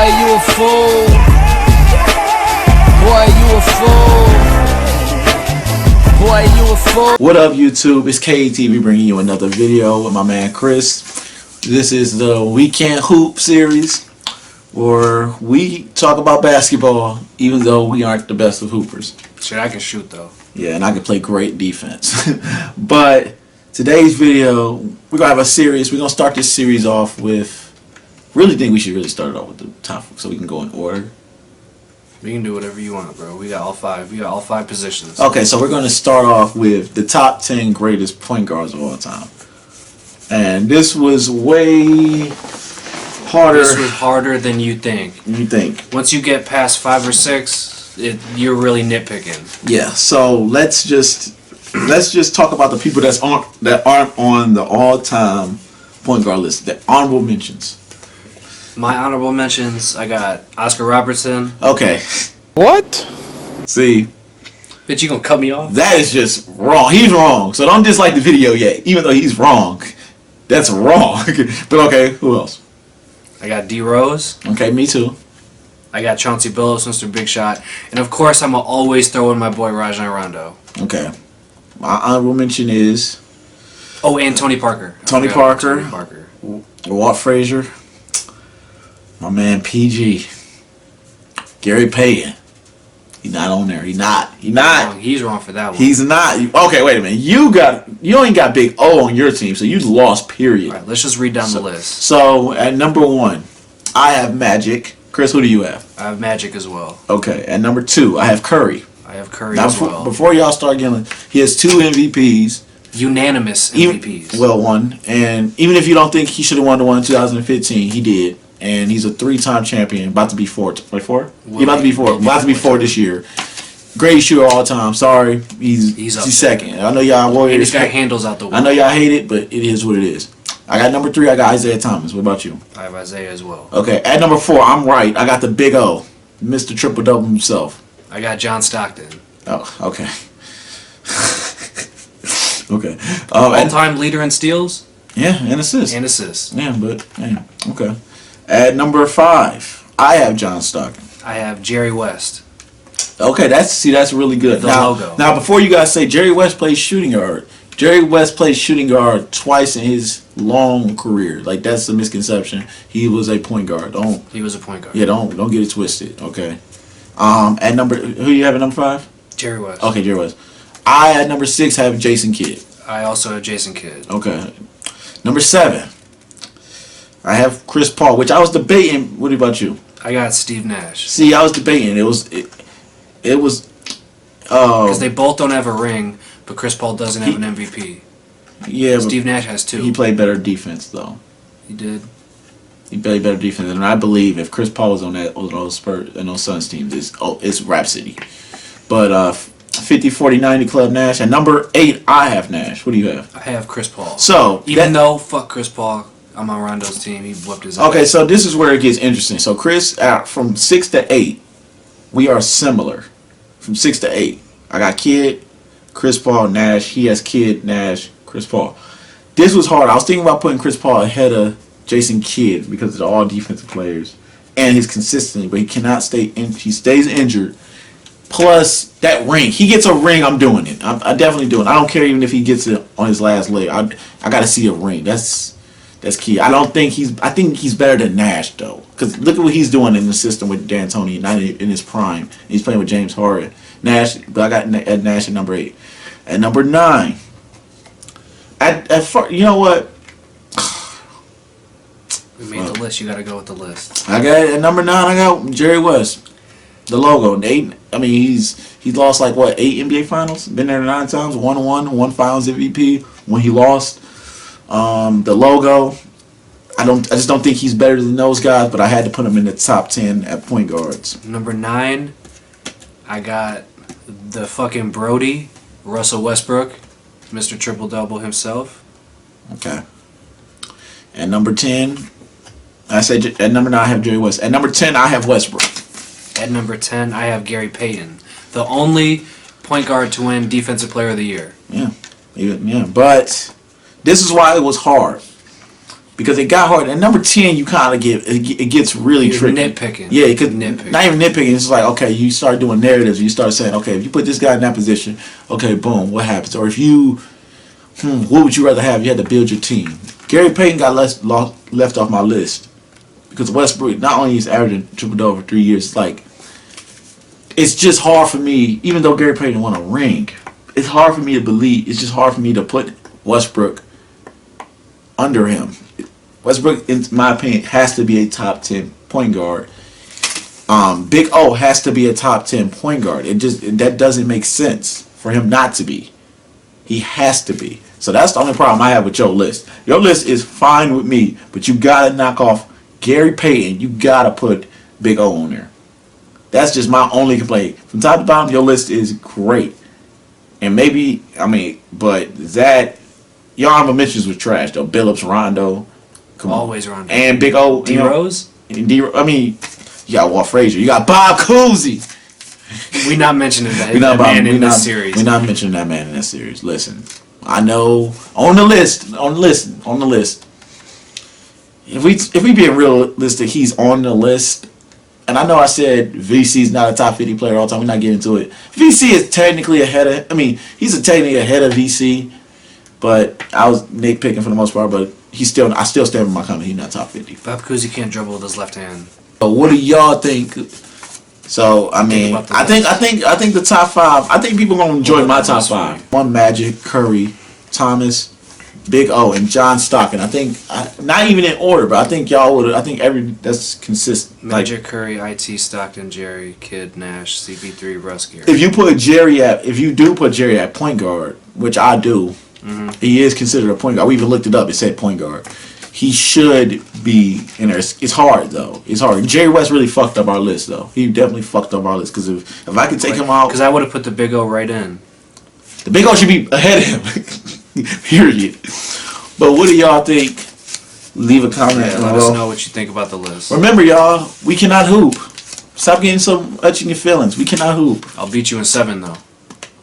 Boy, you a fool. Boy, you a fool. Boy, you a fool. What up, YouTube? It's KTV bringing you another video with my man Chris. This is the We Can't Hoop series, where we talk about basketball even though we aren't the best of hoopers. Shit, I can shoot though. Yeah, and I can play great defense. But today's video, we're gonna have a series. We're gonna start this series off with. Really think we should really start it off with the top so we can go in order. We can do whatever you want, bro. We got all five. We got all five positions. Okay, so we're gonna start off with the top 10 greatest point guards of all time. And this was way harder. This was harder than you think. Once you get past 5 or 6, you're really nitpicking. Yeah. So let's just talk about the people that aren't on the all-time point guard list. The honorable mentions. My honorable mentions, I got Oscar Robertson. Okay. What? See. Bitch, you gonna cut me off? That is just wrong. He's wrong. So don't dislike the video yet, even though he's wrong. That's wrong. But okay, who else? I got D Rose. Okay, me too. I got Chauncey Billups, Mr. Big Shot, and of course I'm gonna always throw in my boy Rajon Rondo. Okay. My honorable mention is. Oh, and Tony Parker. Tony Parker. Walt Frazier. My man PG. Gary Payton. He's not on there. He's not. He's wrong for that one. He's not. Okay, wait a minute. You only got Big O on your team, so you lost, period. All right, let's just read down the list. So, at number 1, I have Magic. Chris, who do you have? I have Magic as well. Okay. At number 2, I have Curry. I have Curry as well. Before y'all start getting, he has 2 MVPs. Unanimous MVPs. One. And even if you don't think he should have won the one in 2015, he did. And he's a 3-time champion. About to be 4. Wait, 4? He's about to be 4. About to be 4 this year. Greatest shooter all time. Sorry, he's second. I know y'all Warriors. And he's got handles out the way. I know y'all hate it, but it is what it is. I got number 3. I got Isaiah Thomas. What about you? I have Isaiah as well. Okay, at number 4, I'm right. I got the Big O, Mr. Triple Double himself. I got John Stockton. Oh, okay. Okay. All-time leader in steals. Yeah, and assists. Yeah, but okay. At number 5, I have John Stockton. I have Jerry West. Okay, that's really good. The logo. Now, before you guys say Jerry West plays shooting guard, Jerry West played shooting guard twice in his long career. Like, that's a misconception. He was a point guard. He was a point guard. Yeah, don't get it twisted. Okay. At number, who you have at number 5? Jerry West. Okay, Jerry West. I at number 6 have Jason Kidd. I also have Jason Kidd. Okay. Number 7. I have Chris Paul, which I was debating. What about you? I got Steve Nash. See, I was debating. It was. Because they both don't have a ring, but Chris Paul doesn't have an MVP. Yeah, Steve Nash has 2. He played better defense, though. He did. He played better defense, and I believe if Chris Paul was on those Spurs and those Suns teams, it's Rhapsody. But 50, 40, 90 Club Nash, and number 8, I have Nash. What do you have? I have Chris Paul. So even though fuck Chris Paul, I'm on Rondo's team. He whipped his ass. Okay, so this is where it gets interesting. So Chris, from 6 to 8, we are similar. From 6 to 8, I got Kidd, Chris Paul, Nash. He has Kidd, Nash, Chris Paul. This was hard. I was thinking about putting Chris Paul ahead of Jason Kidd because they're all defensive players and his consistency, but he cannot stay in. He stays injured. Plus that ring, he gets a ring. I'm doing it. I definitely doing it. I don't care even if he gets it on his last leg. I got to see a ring. That's key. I think he's better than Nash though, because look at what he's doing in the system with D'Antoni, not in his prime. He's playing with James Harden. Nash, but I got Nash at number 8. At number 9, you know what? We made the list. You got to go with the list. I got at number 9. I got Jerry West, the logo. He's lost like what 8 NBA Finals. Been there 9 times. 1 Finals MVP when he lost. The logo. I just don't think he's better than those guys, but I had to put him in the top 10 at point guards. Number 9, I got the fucking Brody, Russell Westbrook, Mr. Triple Double himself. Okay. At number 10, at number 9 I have Jerry West. At number 10 I have Westbrook. At number 10 I have Gary Payton, the only point guard to win Defensive Player of the Year. Yeah. But this is why it was hard. because it got hard. And number 10, you kind of it gets really You're tricky. nitpicking. Yeah, because Nitpicking. not even nitpicking. It's like, okay, you start doing narratives. You start saying, okay, if you put this guy in that position, okay, boom, what happens? Or if you, what would you rather have? You had to build your team. Gary Payton got left off my list because Westbrook not only is averaging triple-double for 3 years, it's like, it's just hard for me, even though Gary Payton won a ring, it's hard for me to believe, it's just hard for me to put Westbrook under him. Westbrook, in my opinion, has to be a top 10 point guard. Big O has to be a top 10 point guard. That doesn't make sense for him not to be. He has to be. So that's the only problem I have with your list. Your list is fine with me, but you gotta knock off Gary Payton. You gotta put Big O on there. That's just my only complaint. From top to bottom, your list is great. And maybe, but that, your honorable mentions was trash, though. Billups, Rondo. Always Rondo. And Big O. D Rose? You got Walt Frazier. You got Bob Cousy. We not mentioning that man in this series. We're not mentioning that man in this series. Listen, I know on the list. If we being realistic, he's on the list. And I know I said VC's not a top 50 player all the time. We're not getting into it. VC is technically ahead of. He's technically ahead of VC, but I was nitpicking for the most part. But I still stand with my comment. He's not top 50. Bob Cousy can't dribble with his left hand. So what do y'all think? So I think the top 5. I think people gonna enjoy my top 5. One Magic, Curry, Thomas, Big O, and John Stockton. I think not even in order, but I think y'all would. I think that's consistent. Magic, Curry, IT, Stockton, Jerry, Kidd, Nash, CP3, Russ, Gary. If you do put Jerry at point guard, which I do, he is considered a point guard. We even looked it up. It said point guard. He should be in there. It's hard though. It's hard. Jerry West really fucked up our list though. He definitely fucked up our list because if I could take him out, because I would have put the Big O right in. The Big O should be ahead of him. Period. But what do y'all think? Leave a comment. Let us know what you think about the list. Remember, y'all, we cannot hoop. Stop getting so much in your feelings. We cannot hoop. I'll beat you in 7 though,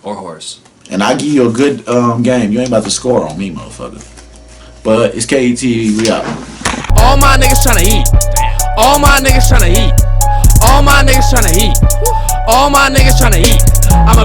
or horse. And I give you a good game. You ain't about to score on me, motherfucker. But it's KETV. We out. All my niggas tryna eat. All my niggas tryna eat. All my niggas tryna eat. All my niggas tryna eat. I'm a